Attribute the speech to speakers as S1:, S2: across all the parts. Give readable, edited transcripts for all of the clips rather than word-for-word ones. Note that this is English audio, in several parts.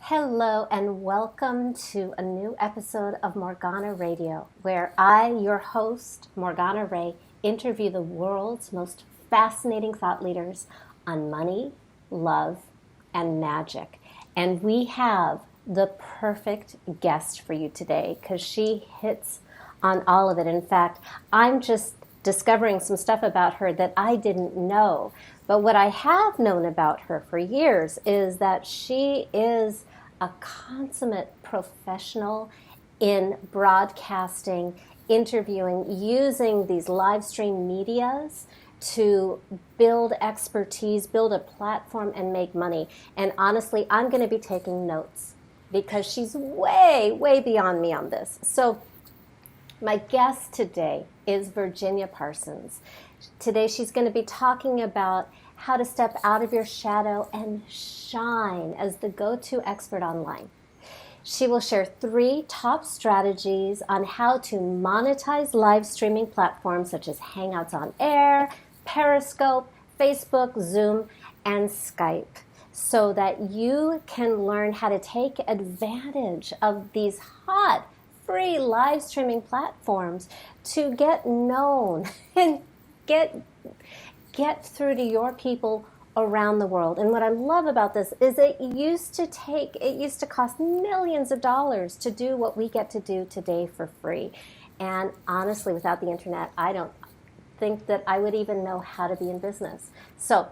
S1: Hello and welcome to a new episode of Morgana Radio, where I, your host, Morgana Ray, interview the world's most fascinating thought leaders on money, love, and magic. And we have the perfect guest for you today because she hits on all of it. In fact, I'm just discovering some stuff about her that I didn't know. But what I have known about her for years is that she is a consummate professional in broadcasting, interviewing, using these live stream medias to build expertise, build a platform, and make money. And honestly, I'm going to be taking notes because she's way, way beyond me on this. So my guest today is Virginia Parsons. Today she's going to be talking about how to step out of your shadow and shine as the go-to expert online. She will share 3 top strategies on how to monetize live streaming platforms such as Hangouts on Air, Periscope, Facebook, Zoom, and Skype, so that you can learn how to take advantage of these hot, free live streaming platforms to get known and get through to your people around the world. And what I love about this is it used to cost millions of dollars to do what we get to do today for free. And honestly, without the internet, I don't think that I would even know how to be in business. So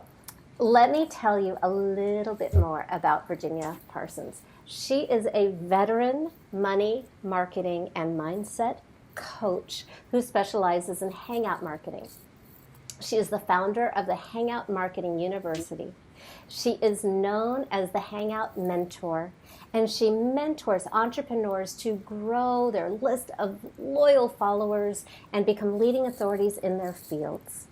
S1: let me tell you a little bit more about Virginia Parsons. She is a veteran money, marketing, and mindset coach who specializes in hangout marketing. She is the founder of the Hangout Marketing University. She is known as the Hangout Mentor, and she mentors entrepreneurs to grow their list of loyal followers and become leading authorities in their fields.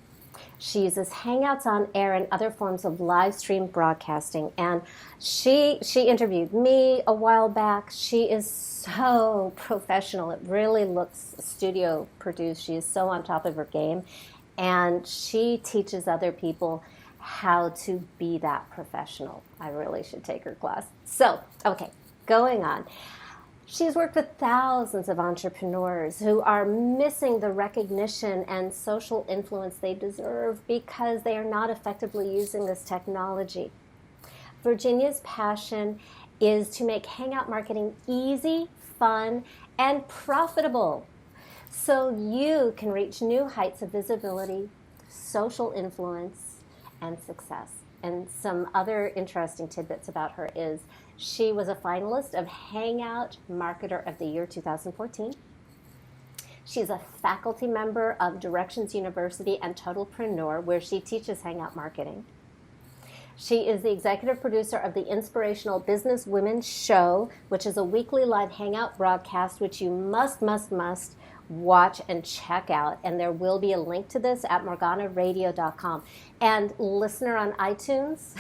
S1: She uses Hangouts on Air and other forms of live stream broadcasting, and she interviewed me a while back. She is so professional. It really looks studio produced. She is so on top of her game. And she teaches other people how to be that professional. I really should take her class. So, okay, going on. She's worked with thousands of entrepreneurs who are missing the recognition and social influence they deserve because they are not effectively using this technology. Virginia's passion is to make hangout marketing easy, fun, and profitable, so you can reach new heights of visibility, social influence, and success. And some other interesting tidbits about her is she was a finalist of Hangout Marketer of the Year 2014. She's a faculty member of Directions University and Totalpreneur, where she teaches hangout marketing. She is the executive producer of the Inspirational Business Women Show, which is a weekly live hangout broadcast, which you must watch and check out. And there will be a link to this at morganaradio.com. And listener on iTunes,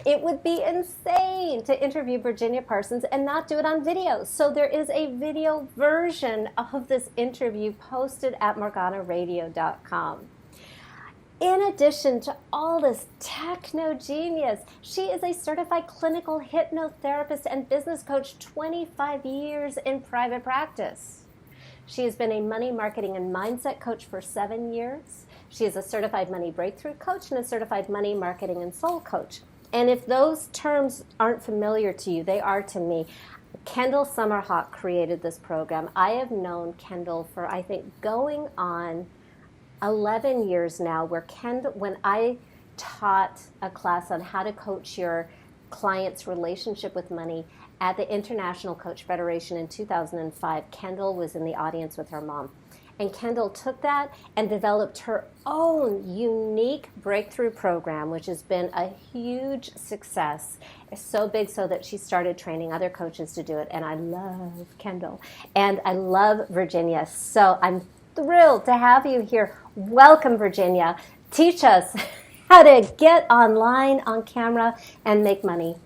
S1: it would be insane to interview Virginia Parsons and not do it on video. So there is a video version of this interview posted at morganaradio.com. In addition to all this techno genius, she is a certified clinical hypnotherapist and business coach, 25 years in private practice. She has been a money marketing and mindset coach for 7 years. She is a certified money breakthrough coach and a certified money marketing and soul coach. And if those terms aren't familiar to you, they are to me. Kendall Summerhawk created this program. I have known Kendall for, I think, going on 11 years now, where Kendall, when I taught a class on how to coach your client's relationship with money at the International Coach Federation in 2005, Kendall was in the audience with her mom. And Kendall took that and developed her own unique breakthrough program, which has been a huge success. It's so big so that she started training other coaches to do it. And I love Kendall. And I love Virginia. So I'm thrilled to have you here. Welcome, Virginia. Teach us how to get online, on camera, and make money.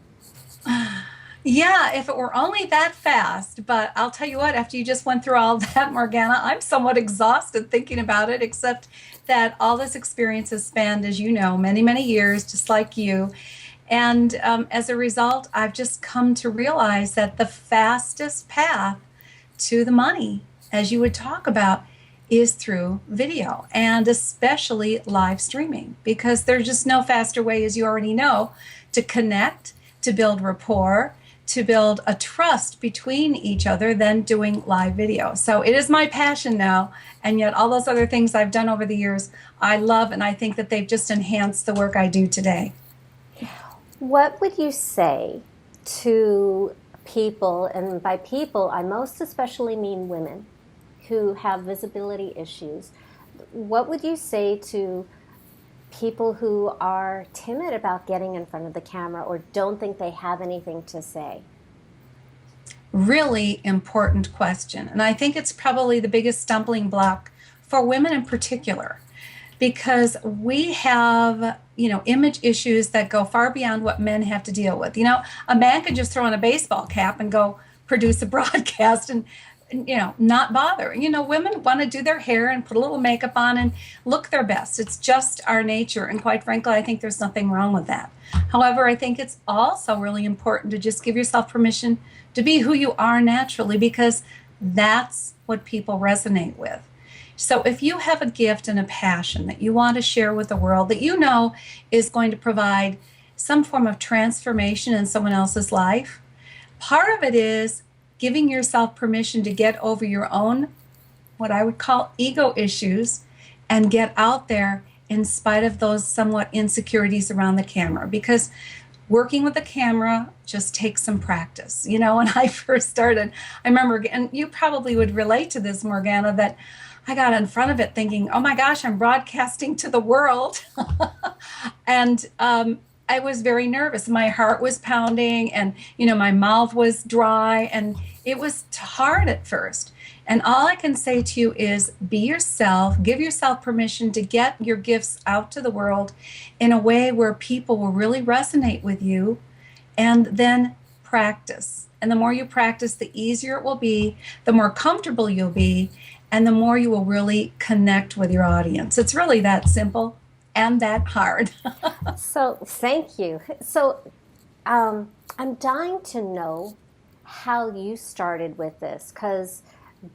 S2: Yeah, if it were only that fast. But I'll tell you what, after you just went through all that, Morgana, I'm somewhat exhausted thinking about it, except that all this experience has spanned, as you know, many, many years, just like you. And as a result, I've just come to realize that the fastest path to the money, as you would talk about, is through video, and especially live streaming, because there's just no faster way, as you already know, to connect, to build rapport, to build a trust between each other than doing live video. So it is my passion now, and yet all those other things I've done over the years, I love, and I think that they've just enhanced the work I do today.
S1: What would you say to people, and by people, I most especially mean women who have visibility issues? What would you say to people who are timid about getting in front of the camera or don't think they have anything to say?
S2: Really important question. And I think it's probably the biggest stumbling block for women in particular, because we have, image issues that go far beyond what men have to deal with. A man could just throw on a baseball cap and go produce a broadcast and not bother. Women want to do their hair and put a little makeup on and look their best. It's just our nature. And quite frankly, I think there's nothing wrong with that. However, I think it's also really important to just give yourself permission to be who you are naturally, because that's what people resonate with. So if you have a gift and a passion that you want to share with the world that you know is going to provide some form of transformation in someone else's life, part of it is giving yourself permission to get over your own, what I would call ego issues, and get out there in spite of those somewhat insecurities around the camera. Because working with the camera just takes some practice. When I first started, I remember, and you probably would relate to this, Morgana, that I got in front of it thinking, oh my gosh, I'm broadcasting to the world. And I was very nervous. My heart was pounding, and my mouth was dry, and it was hard at first. And all I can say to you is be yourself, give yourself permission to get your gifts out to the world in a way where people will really resonate with you, and then practice. And the more you practice, the easier it will be, the more comfortable you'll be, and the more you will really connect with your audience. It's really that simple and that hard.
S1: So thank you. So I'm dying to know how you started with this, because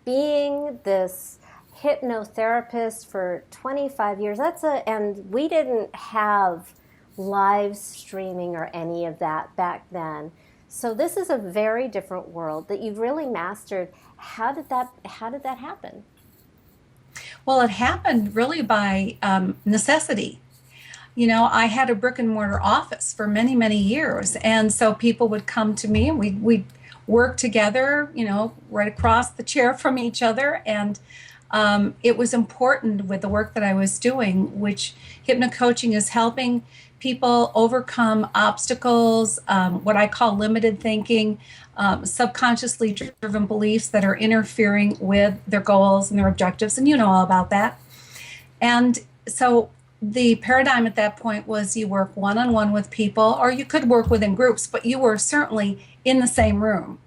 S1: being this hypnotherapist for 25 years, and we didn't have live streaming or any of that back then. So this is a very different world that you've really mastered. How did that happen?
S2: Well, it happened really by necessity. I had a brick and mortar office for many, many years. And so people would come to me, and we'd work together, right across the chair from each other. And it was important with the work that I was doing, which hypnocoaching is helping people overcome obstacles, what I call limited thinking, subconsciously driven beliefs that are interfering with their goals and their objectives. And you know all about that. And so the paradigm at that point was you work one-on-one with people, or you could work within groups, but you were certainly in the same room.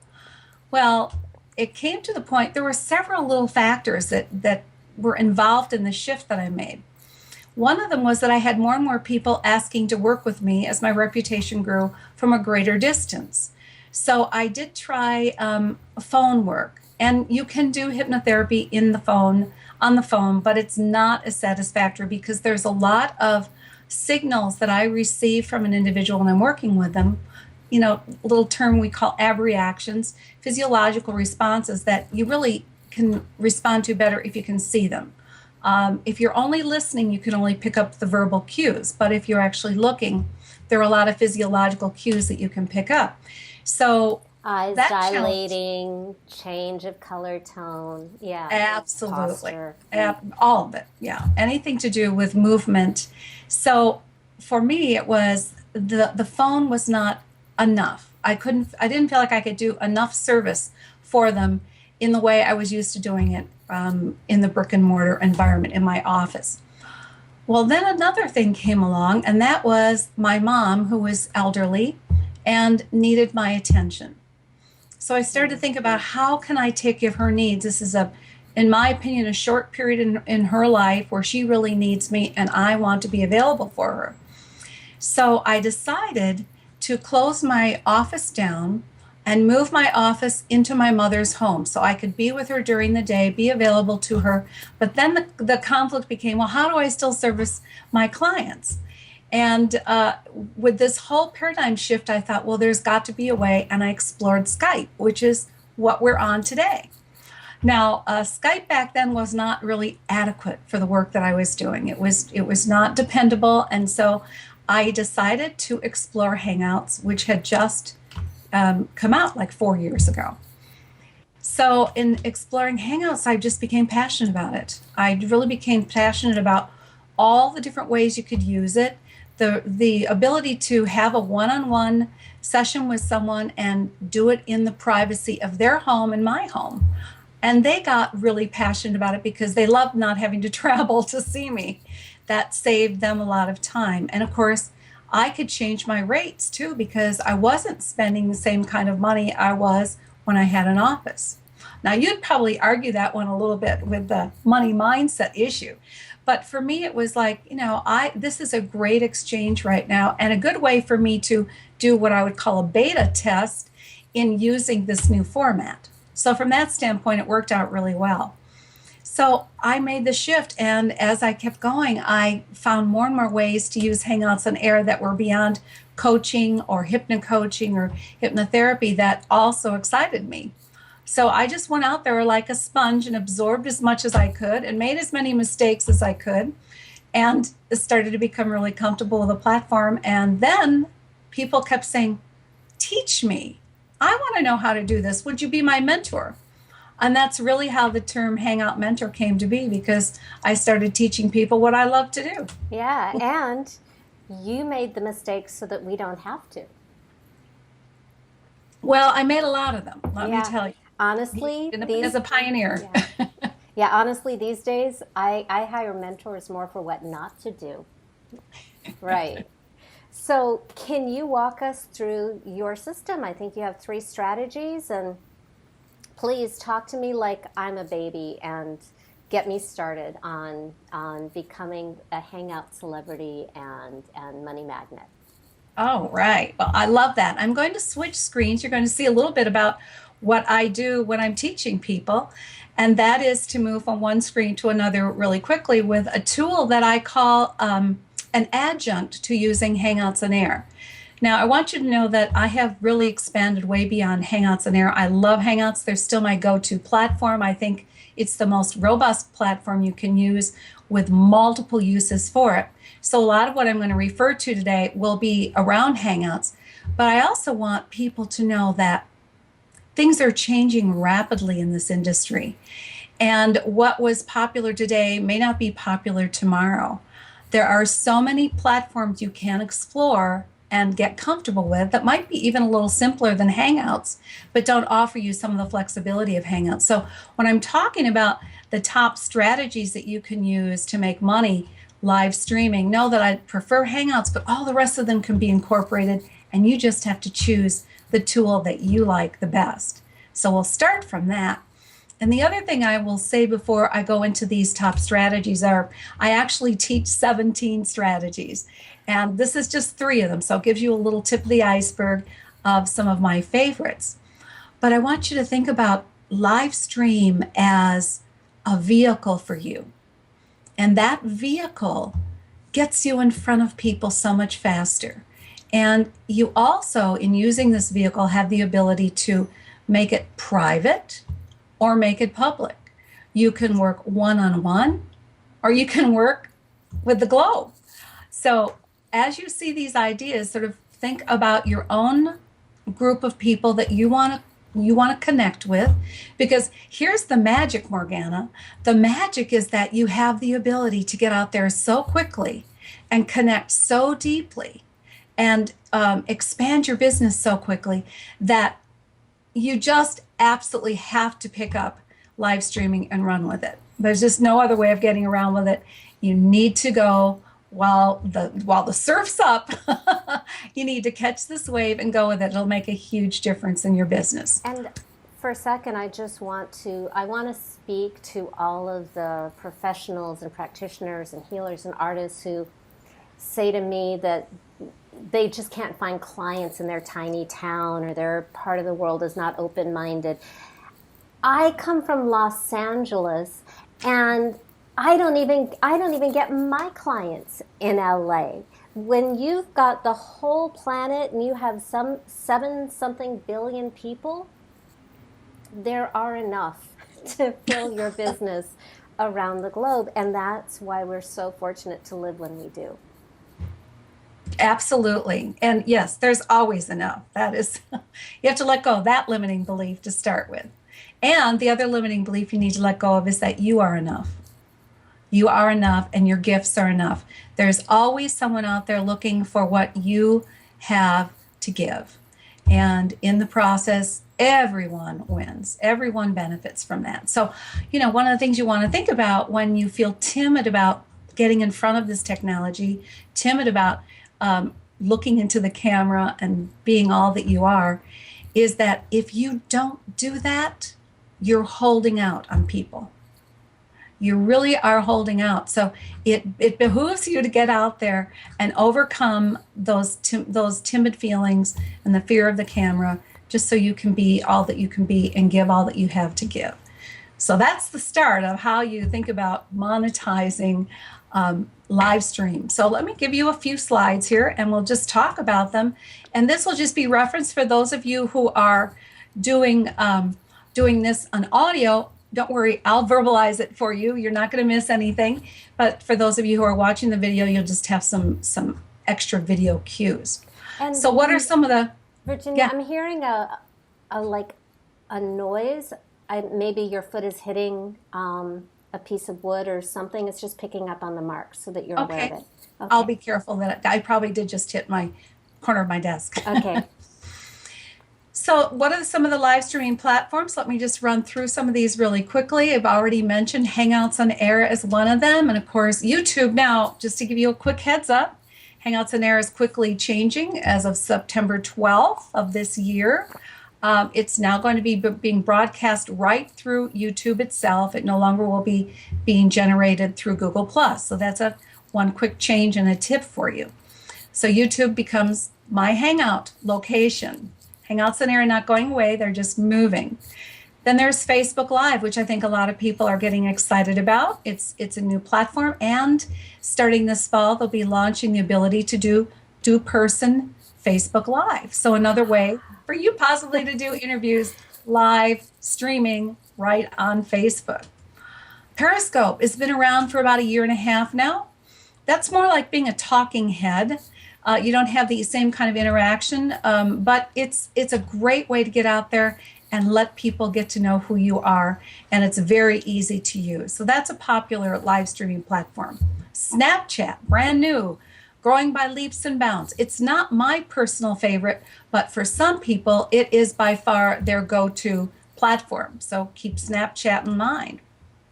S2: Well, it came to the point, there were several little factors that were involved in the shift that I made. One of them was that I had more and more people asking to work with me as my reputation grew from a greater distance. So I did try phone work, and you can do hypnotherapy on the phone, but it's not as satisfactory because there's a lot of signals that I receive from an individual when I'm working with them. A little term we call abreactions, physiological responses that you really can respond to better if you can see them. If you're only listening, you can only pick up the verbal cues. But if you're actually looking, there are a lot of physiological cues that you can pick up. So
S1: eyes dilating, change of color tone, yeah,
S2: absolutely, all of it, yeah, anything to do with movement. So for me, it was the phone was not enough. I didn't feel like I could do enough service for them in the way I was used to doing it in the brick and mortar environment in my office. Well, then another thing came along, and that was my mom, who was elderly and needed my attention. So I started to think about how can I take care of her needs. This is in my opinion, a short period in her life where she really needs me, and I want to be available for her. So I decided to close my office down and move my office into my mother's home so I could be with her during the day, be available to her. But then the conflict became, well, how do I still service my clients? And with this whole paradigm shift, I thought, well, there's got to be a way. And I explored Skype, which is what we're on today. Now, Skype back then was not really adequate for the work that I was doing. It was not dependable, and so I decided to explore Hangouts, which had just come out like 4 years ago. So in exploring Hangouts, I just became passionate about it. I really became passionate about all the different ways you could use it, the ability to have a one-on-one session with someone and do it in the privacy of their home and my home. And they got really passionate about it because they loved not having to travel to see me. That saved them a lot of time. And of course, I could change my rates too because I wasn't spending the same kind of money I was when I had an office. Now, you'd probably argue that one a little bit with the money mindset issue. But for me, it was like, this is a great exchange right now and a good way for me to do what I would call a beta test in using this new format. So from that standpoint, it worked out really well. So I made the shift, and as I kept going, I found more and more ways to use Hangouts on Air that were beyond coaching or hypno-coaching or hypnotherapy that also excited me. So I just went out there like a sponge and absorbed as much as I could and made as many mistakes as I could and started to become really comfortable with the platform. And then people kept saying, teach me. I want to know how to do this. Would you be my mentor? And that's really how the term Hangout Mentor came to be, because I started teaching people what I love to do.
S1: Yeah, and you made the mistakes so that we don't have to.
S2: Well, I made a lot of them, let me tell you.
S1: Honestly,
S2: as a pioneer.
S1: Yeah, honestly, these days, I hire mentors more for what not to do. Right. So can you walk us through your system? I think you have 3 strategies, and please talk to me like I'm a baby and get me started on becoming a Hangout celebrity and money magnet.
S2: Oh, right. Well, I love that. I'm going to switch screens. You're going to see a little bit about what I do when I'm teaching people. And that is to move from one screen to another really quickly with a tool that I call an adjunct to using Hangouts on Air. Now, I want you to know that I have really expanded way beyond Hangouts on Air. I love Hangouts. They're still my go-to platform. I think it's the most robust platform you can use with multiple uses for it. So a lot of what I'm going to refer to today will be around Hangouts. But I also want people to know that things are changing rapidly in this industry. And what was popular today may not be popular tomorrow. There are so many platforms you can explore and get comfortable with that might be even a little simpler than Hangouts, but don't offer you some of the flexibility of Hangouts. So when I'm talking about the top strategies that you can use to make money live streaming, know that I prefer Hangouts, but all the rest of them can be incorporated, and you just have to choose the tool that you like the best. So we'll start from that. And the other thing I will say before I go into these top strategies are, I actually teach 17 strategies. And this is just 3 of them. So it gives you a little tip of the iceberg of some of my favorites. But I want you to think about live stream as a vehicle for you. And that vehicle gets you in front of people so much faster. And you also, in using this vehicle, have the ability to make it private or make it public. You can work one-on-one, or you can work with the globe. So as you see these ideas, sort of think about your own group of people that you want to connect with, because here's the magic, Morgana. The magic is that you have the ability to get out there so quickly and connect so deeply and expand your business so quickly that you just absolutely have to pick up live streaming and run with it. There's just no other way of getting around with it. You need to go while the surf's up. You need to catch this wave and go with it. It'll make a huge difference in your business.
S1: And for a second, I want to speak to all of the professionals and practitioners and healers and artists who say to me that they just can't find clients in their tiny town, or their part of the world is not open-minded. I come from Los Angeles, and I don't even get my clients in LA. When you've got the whole planet and you have some 7 something billion people, there are enough to fill your business around the globe, and that's why we're so fortunate to live when we do.
S2: Absolutely. And yes, there's always enough. That is, you have to let go of that limiting belief to start with. And the other limiting belief you need to let go of is that you are enough. You are enough, and your gifts are enough. There's always someone out there looking for what you have to give. And in the process, everyone wins. Everyone benefits from that. So, one of the things you want to think about when you feel timid about getting in front of this technology, timid about looking into the camera and being all that you are, is that if you don't do that, you're holding out on people. You really are holding out. So it behooves you to get out there and overcome those timid feelings and the fear of the camera, just so you can be all that you can be and give all that you have to give. So that's the start of how you think about monetizing live stream. So let me give you a few slides here, and we'll just talk about them. And this will just be reference for those of you who are doing this on audio. Don't worry, I'll verbalize it for you. You're not going to miss anything. But for those of you who are watching the video, you'll just have some extra video cues. And so what are some of the...
S1: Virginia, yeah. I'm hearing a noise. Maybe your foot is hitting a piece of wood or something. It's just picking up on the mark so that you're aware of it.
S2: Okay. I'll be careful that I probably did just hit my corner of my desk.
S1: Okay.
S2: So what are some of the live streaming platforms? Let me just run through some of these really quickly. I've already mentioned Hangouts on Air as one of them. And of course, YouTube. Now, just to give you a quick heads up, Hangouts on Air is quickly changing as of September 12th of this year. It's now going to be being broadcast right through YouTube itself. It no longer will be being generated through Google+. So that's one quick change and a tip for you. So YouTube becomes my Hangout location. Hangouts on Air are not going away, they're just moving. Then there's Facebook Live, which I think a lot of people are getting excited about. It's a new platform, and starting this fall, they'll be launching the ability to do person Facebook Live. So another way for you possibly to do interviews live streaming right on Facebook. Periscope has been around for about 1.5 years now. That's more like being a talking head. You don't have the same kind of interaction, but it's a great way to get out there and let people get to know who you are, and it's very easy to use. So that's a popular live streaming platform. Snapchat, brand new, growing by leaps and bounds. It's not my personal favorite, but for some people, it is by far their go-to platform. So keep Snapchat in mind.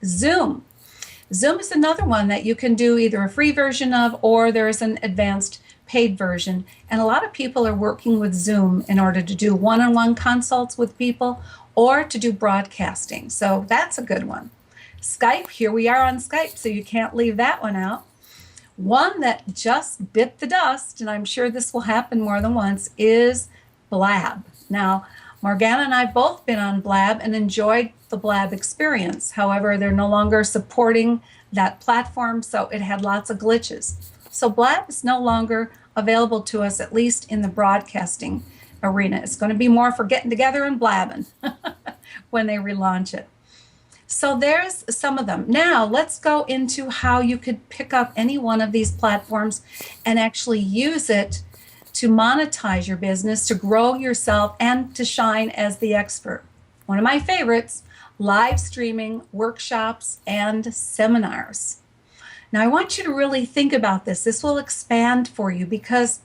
S2: Zoom. Zoom is another one that you can do either a free version of, or there's an advanced paid version. And a lot of people are working with Zoom in order to do one-on-one consults with people or to do broadcasting. So that's a good one. Skype, here we are on Skype, so you can't leave that one out. One that just bit the dust, and I'm sure this will happen more than once, is Blab. Now, Morgana and I have both been on Blab and enjoyed the Blab experience. However, they're no longer supporting that platform, so it had lots of glitches. So Blab is no longer available to us, at least in the broadcasting arena. It's going to be more for getting together and blabbing when they relaunch it. So there's some of them. Now let's go into how you could pick up any one of these platforms and actually use it to monetize your business, to grow yourself, and to shine as the expert. One of my favorites, live streaming, workshops, and seminars. Now, I want you to really think about this. This will expand for you, because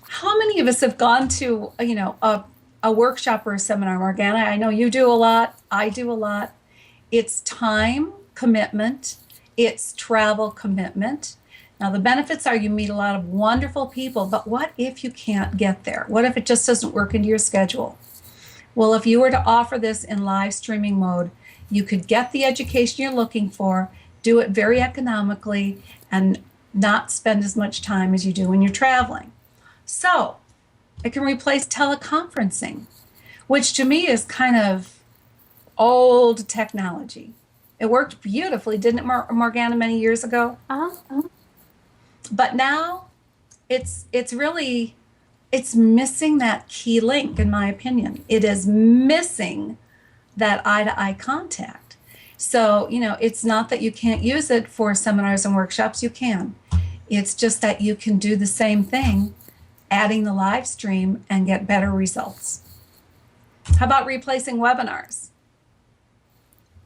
S2: how many of us have gone to, a workshop or a seminar, Morgana? I know you do a lot. I do a lot. It's time commitment. It's travel commitment. Now, the benefits are you meet a lot of wonderful people, but what if you can't get there? What if it just doesn't work into your schedule? Well, if you were to offer this in live streaming mode, you could get the education you're looking for, do it very economically, and not spend as much time as you do when you're traveling. So it can replace teleconferencing, which to me is kind of old technology. It worked beautifully, didn't it, Morgana, many years ago?
S1: Uh-huh.
S2: But now it's really it's missing that key link, in my opinion. It is missing that eye-to-eye contact. So, it's not that you can't use it for seminars and workshops, you can. It's just that you can do the same thing, adding the live stream and get better results. How about replacing webinars?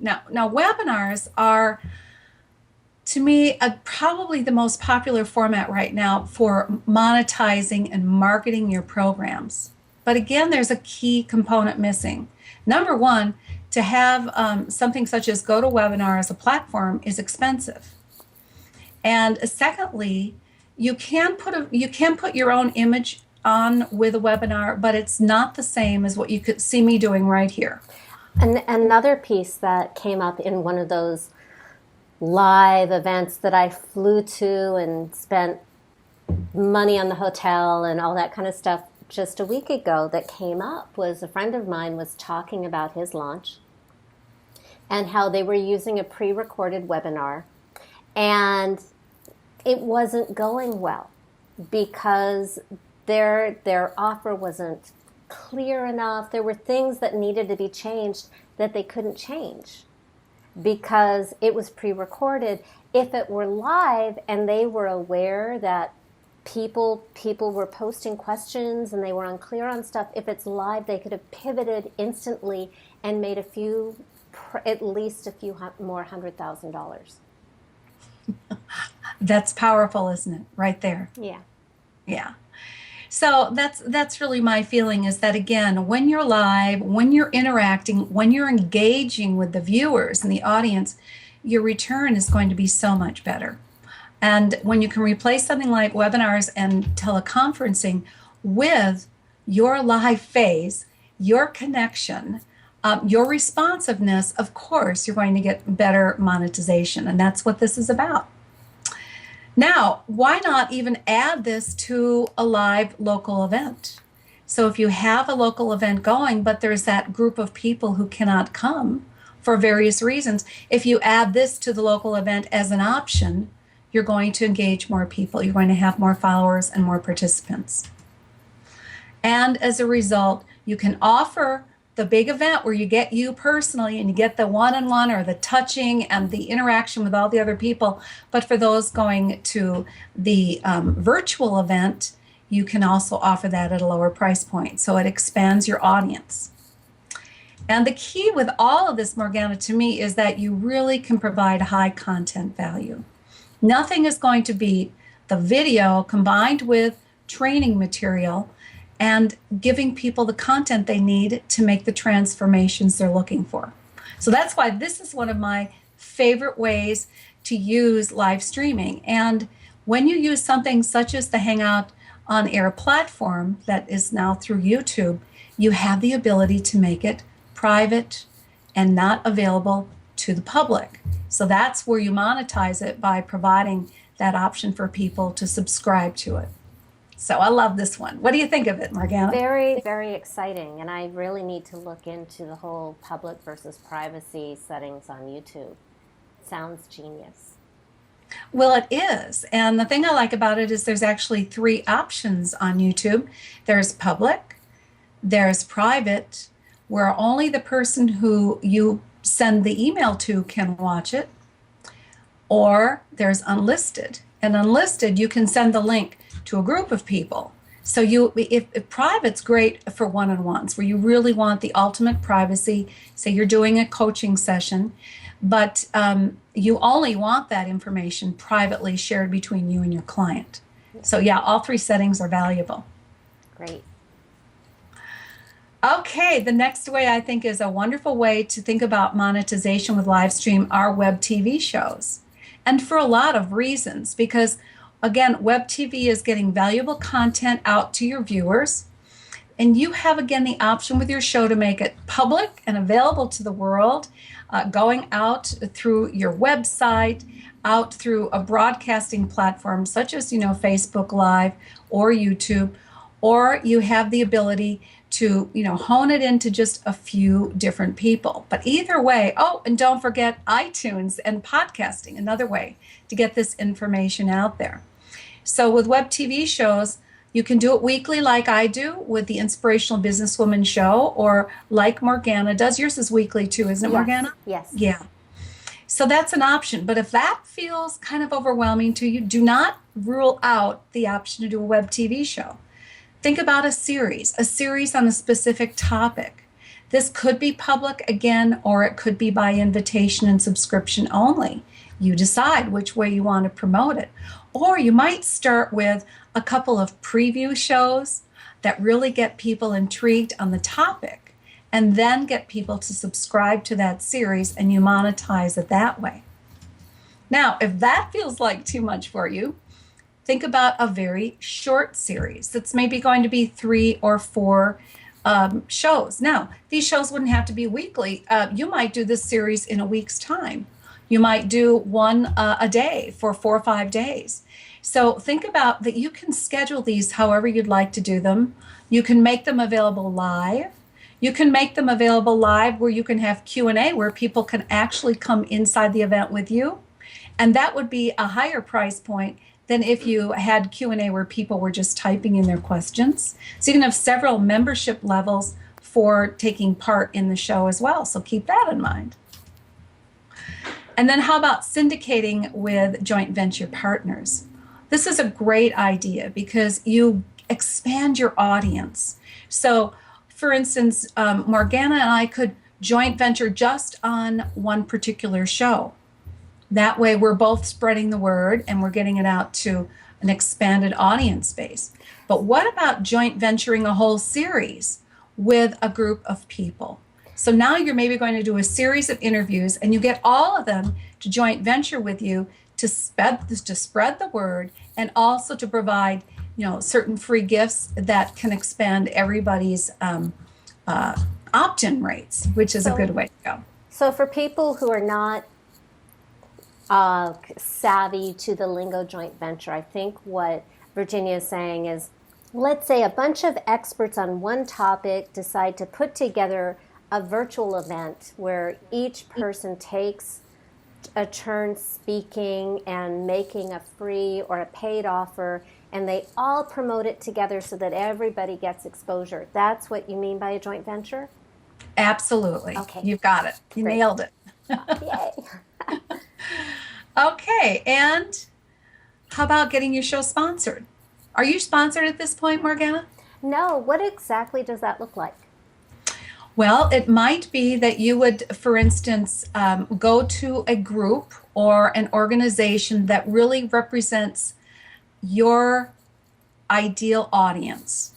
S2: Now webinars are, to me, probably the most popular format right now for monetizing and marketing your programs. But again, there's a key component missing. Number one, to have something such as GoToWebinar as a platform is expensive. And secondly, you can put your own image on with a webinar, but it's not the same as what you could see me doing right here.
S1: And another piece that came up in one of those live events that I flew to and spent money on the hotel and all that kind of stuff just a week ago that came up was a friend of mine was talking about his launch and how they were using a pre-recorded webinar, and it wasn't going well because their offer wasn't clear enough. There were things that needed to be changed that they couldn't change because it was pre-recorded. If it were live and they were aware that people were posting questions and they were unclear on stuff, if it's live, they could have pivoted instantly and made at least a few more $100,000.
S2: That's powerful, isn't it? Right there.
S1: Yeah.
S2: Yeah. So that's really my feeling, is that, again, when you're live, when you're interacting, when you're engaging with the viewers and the audience, your return is going to be so much better. And when you can replace something like webinars and teleconferencing with your live phase, your connection, your responsiveness, of course, you're going to get better monetization. And that's what this is about. Now, why not even add this to a live local event? So if you have a local event going, but there's that group of people who cannot come for various reasons, if you add this to the local event as an option, you're going to engage more people. You're going to have more followers and more participants. And as a result, you can offer the big event where you get you personally and you get the one-on-one or the touching and the interaction with all the other people. But for those going to the virtual event, you can also offer that at a lower price point. So it expands your audience. And the key with all of this, Morgana, to me, is that you really can provide high content value. Nothing is going to beat the video combined with training material and giving people the content they need to make the transformations they're looking for. So that's why this is one of my favorite ways to use live streaming. And when you use something such as the Hangout on Air platform that is now through YouTube, you have the ability to make it private and not available to the public. So that's where you monetize it, by providing that option for people to subscribe to it. So I love this one. What do you think of it, Morgana?
S1: Very, very exciting. And I really need to look into the whole public versus privacy settings on YouTube. Sounds genius.
S2: Well, it is. And the thing I like about it is there's actually 3 options on YouTube. There's public, there's private, where only the person who you send the email to can watch it, or there's unlisted. And unlisted, you can send the link to a group of people. So if private's great for one-on-ones, where you really want the ultimate privacy. Say you're doing a coaching session, but you only want that information privately shared between you and your client. So yeah, all 3 settings are valuable.
S1: Great.
S2: Okay, the next way I think is a wonderful way to think about monetization with live stream are web TV shows. And for a lot of reasons, because again, web TV is getting valuable content out to your viewers. And you have, again, the option with your show to make it public and available to the world, going out through your website, out through a broadcasting platform such as, Facebook Live or YouTube, or you have the ability to, hone it into just a few different people. But either way, oh, and don't forget iTunes and podcasting, another way to get this information out there. So with web TV shows, you can do it weekly like I do with the Inspirational Businesswoman show, or like Morgana does. Yours is weekly too, isn't it,
S1: Yes.
S2: Morgana?
S1: Yes.
S2: Yeah. So that's an option. But if that feels kind of overwhelming to you, do not rule out the option to do a web TV show. Think about a series on a specific topic. This could be public again, or it could be by invitation and subscription only. You decide which way you want to promote it. Or you might start with a couple of preview shows that really get people intrigued on the topic, and then get people to subscribe to that series, and you monetize it that way. Now, if that feels like too much for you, think about a very short series that's maybe going to be 3 or 4 shows. Now, these shows wouldn't have to be weekly. You might do this series in a week's time. You might do one a day for 4 or 5 days. So think about that. You can schedule these however you'd like to do them. You can make them available live. You can make them available live where you can have Q&A where people can actually come inside the event with you. And that would be a higher price point than if you had Q&A where people were just typing in their questions. So you can have several membership levels for taking part in the show as well. So keep that in mind. And then how about syndicating with joint venture partners? This is a great idea because you expand your audience. So for instance, Morgana and I could joint venture just on one particular show. That way we're both spreading the word and we're getting it out to an expanded audience base. But what about joint venturing a whole series with a group of people? So now you're maybe going to do a series of interviews and you get all of them to joint venture with you to spread the word, and also to provide, certain free gifts that can expand everybody's opt-in rates, which is a good way to go.
S1: So for people who are not savvy to the lingo joint venture, I think what Virginia is saying is, let's say a bunch of experts on one topic decide to put together a virtual event where each person takes a turn speaking and making a free or a paid offer, and they all promote it together so that everybody gets exposure. That's what you mean by a joint venture?
S2: Absolutely.
S1: Okay.
S2: You've got it. You
S1: Great.
S2: nailed it.
S1: Yay.
S2: Okay, and how about getting your show sponsored? Are you sponsored at this point, Morgana?
S1: No, what exactly does that look like?
S2: Well, it might be that you would, for instance, go to a group or an organization that really represents your ideal audience.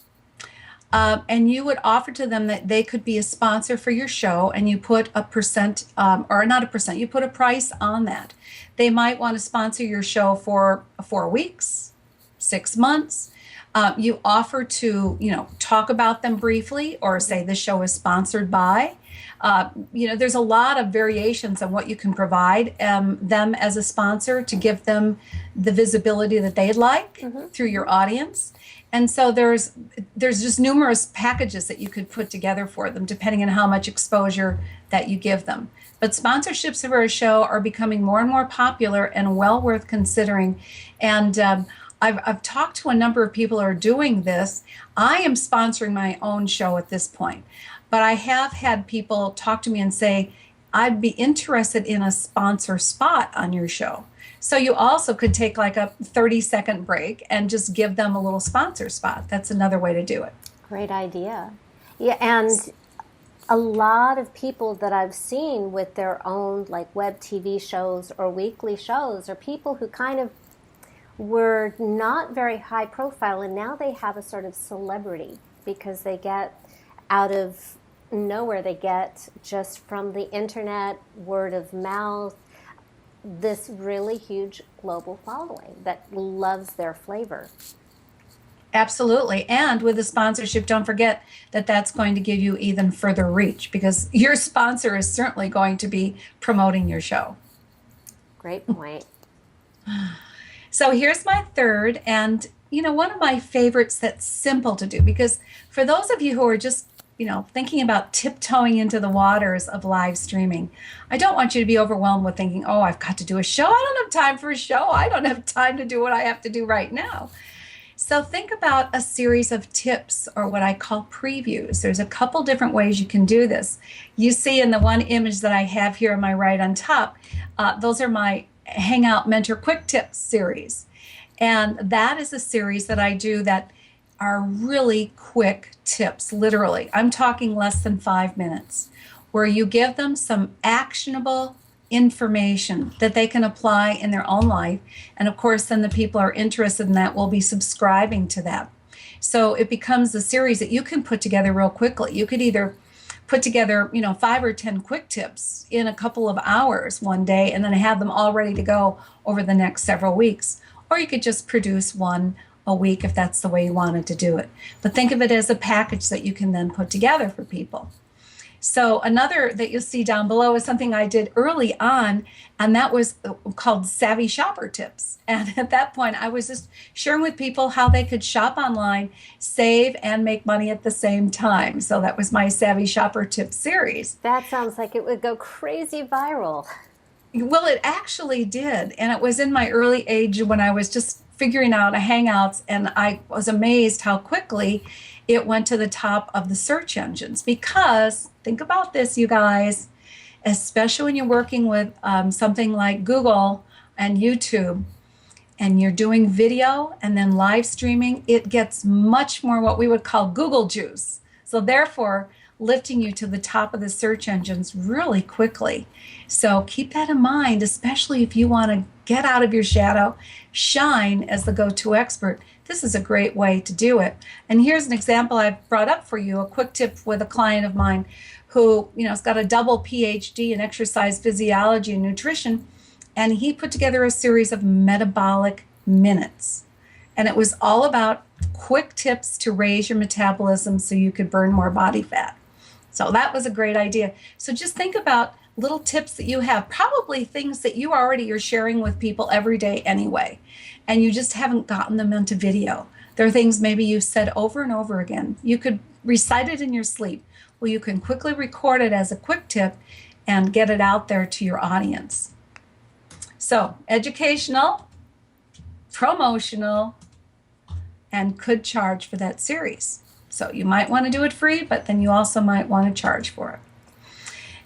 S2: And you would offer to them that they could be a sponsor for your show, and you put a percent, or not a percent, you put a price on that. They might want to sponsor your show for 4 weeks, 6 months. You offer to, talk about them briefly, or say the show is sponsored by. There's a lot of variations on what you can provide them as a sponsor to give them the visibility that they'd like through your audience. And so there's just numerous packages that you could put together for them, depending on how much exposure that you give them. But sponsorships for a show are becoming more and more popular and well worth considering. And I've talked to a number of people who are doing this. I am sponsoring my own show at this point, but I have had people talk to me and say, I'd be interested in a sponsor spot on your show. So you also could take like a 30-second break and just give them a little sponsor spot. That's another way to do it.
S1: Great idea. Yeah, and a lot of people that I've seen with their own like web TV shows or weekly shows are people who kind of were not very high profile, and now they have a sort of celebrity because they get out of nowhere. They get just from the internet, word of mouth, this really huge global following that loves their flavor.
S2: Absolutely. And with the sponsorship, don't forget that that's going to give you even further reach, because your sponsor is certainly going to be promoting your show.
S1: Great point.
S2: So here's my third and one of my favorites that's simple to do, because for those of you who are just, thinking about tiptoeing into the waters of live streaming, I don't want you to be overwhelmed with thinking, oh, I've got to do a show. I don't have time for a show. I don't have time to do what I have to do right now. So think about a series of tips, or what I call previews. There's a couple different ways you can do this. You see in the one image that I have here on my right on top, those are my Hangout Mentor Quick Tips series. And that is a series that I do that are really quick tips, literally. I'm talking less than 5 minutes, where you give them some actionable information that they can apply in their own life. And of course, then the people who are interested in that will be subscribing to that. So it becomes a series that you can put together real quickly. You could either put together, 5 or 10 quick tips in a couple of hours one day and then have them all ready to go over the next several weeks. Or you could just produce one a week if that's the way you wanted to do it. But think of it as a package that you can then put together for people. So another that you'll see down below is something I did early on, and that was called Savvy Shopper Tips. And at that point, I was just sharing with people how they could shop online, save, and make money at the same time. So that was my Savvy Shopper Tips series.
S1: That sounds like it would go crazy viral.
S2: Well, it actually did. And it was in my early age when I was just figuring out Hangouts, and I was amazed how quickly it went to the top of the search engines. Because think about this, you guys, especially when you're working with something like Google and YouTube, and you're doing video and then live streaming, it gets much more what we would call Google juice. So therefore, lifting you to the top of the search engines really quickly. So keep that in mind, especially if you want to get out of your shadow, shine as the go-to expert. This is a great way to do it. And here's an example I've brought up for you, a quick tip with a client of mine who, has got a double PhD in exercise physiology and nutrition. And he put together a series of metabolic minutes. And it was all about quick tips to raise your metabolism so you could burn more body fat. So that was a great idea. So just think about little tips that you have, probably things that you already are sharing with people every day anyway, and you just haven't gotten them into video. There are things maybe you've said over and over again. You could recite it in your sleep. Well, you can quickly record it as a quick tip and get it out there to your audience. So educational, promotional, and could charge for that series. So you might want to do it free, but then you also might want to charge for it.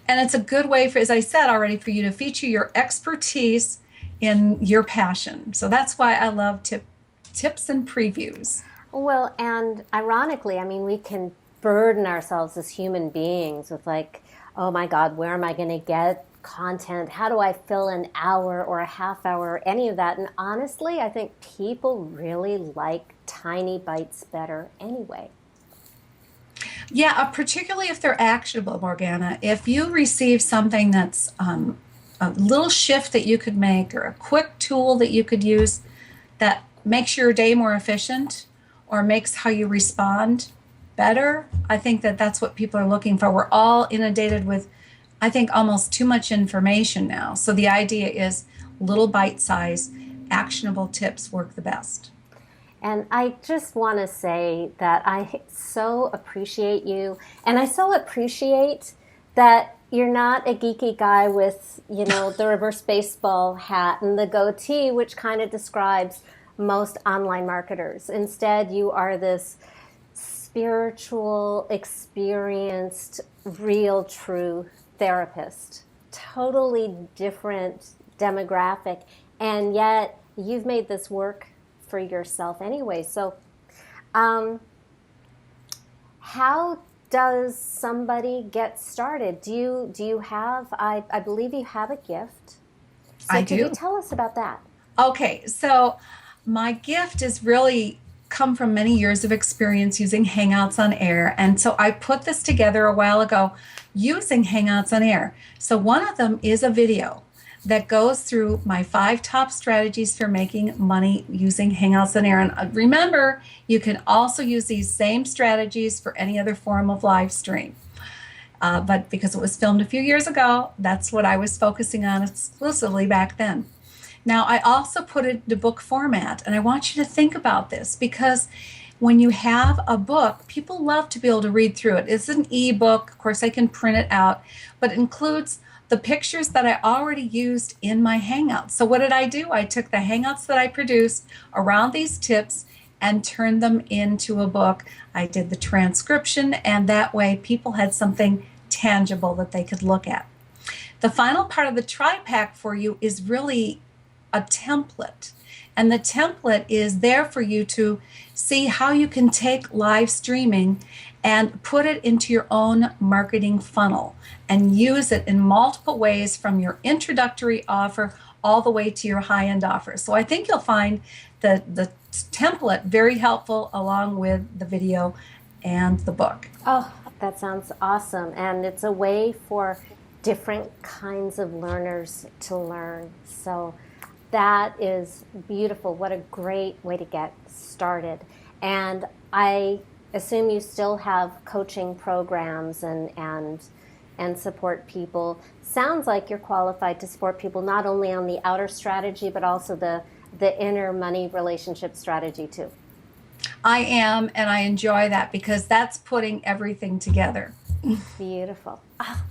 S2: And it's a good way for, as I said already, for you to feature your expertise in your passion. So that's why I love tips and previews.
S1: Well, and ironically, we can burden ourselves as human beings with like, oh my God, where am I going to get content? How do I fill an hour or a half hour, or any of that? And honestly, I think people really like tiny bites better anyway.
S2: Yeah, particularly if they're actionable, Morgana. If you receive something that's a little shift that you could make, or a quick tool that you could use that makes your day more efficient or makes how you respond better, I think that that's what people are looking for. We're all inundated with, I think, almost too much information now. So the idea is little bite-sized, actionable tips work the best.
S1: And I just want to say that I so appreciate you. And I so appreciate that you're not a geeky guy with, the reverse baseball hat and the goatee, which kind of describes most online marketers. Instead, you are this spiritual, experienced, real, true therapist. Totally different demographic. And yet you've made this work for yourself anyway. So how does somebody get started? Do you have, I believe you have a gift. So
S2: I do.
S1: Can you tell us about that?
S2: Okay, so my gift is really come from many years of experience using Hangouts on Air. And so I put this together a while ago using Hangouts on Air. So one of them is a video that goes through my 5 top strategies for making money using Hangouts on Air. And remember, you can also use these same strategies for any other form of live stream. But because it was filmed a few years ago, that's what I was focusing on exclusively back then. Now, I also put it into book format, and I want you to think about this because when you have a book, people love to be able to read through it. It's an ebook. Of course, I can print it out, but it includes the pictures that I already used in my Hangouts. So what did I do? I took the Hangouts that I produced around these tips and turned them into a book. I did the transcription, and that way people had something tangible that they could look at. The final part of the tri-pack for you is really a template. And the template is there for you to see how you can take live streaming and put it into your own marketing funnel and use it in multiple ways from your introductory offer all the way to your high-end offer. So I think you'll find the template very helpful along with the video and the book.
S1: Oh, that sounds awesome. And it's a way for different kinds of learners to learn. So that is beautiful. What a great way to get started. And I assume you still have coaching programs and support people. Sounds like you're qualified to support people not only on the outer strategy, but also the inner money relationship strategy too.
S2: I am, and I enjoy that because that's putting everything together.
S1: Beautiful. Oh,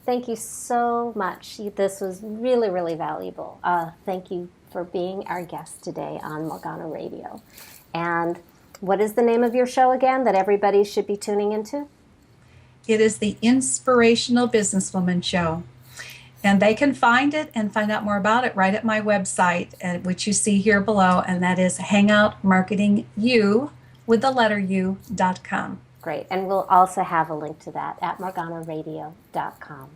S1: thank you so much. This was really, really valuable. Thank you for being our guest today on Morgana Radio. And what is the name of your show again that everybody should be tuning into?
S2: It is the Inspirational Businesswoman Show. And they can find it and find out more about it right at my website, which you see here below, and that is hangoutmarketingu with the letter U.com.
S1: Great. And we'll also have a link to that at morganaradio.com.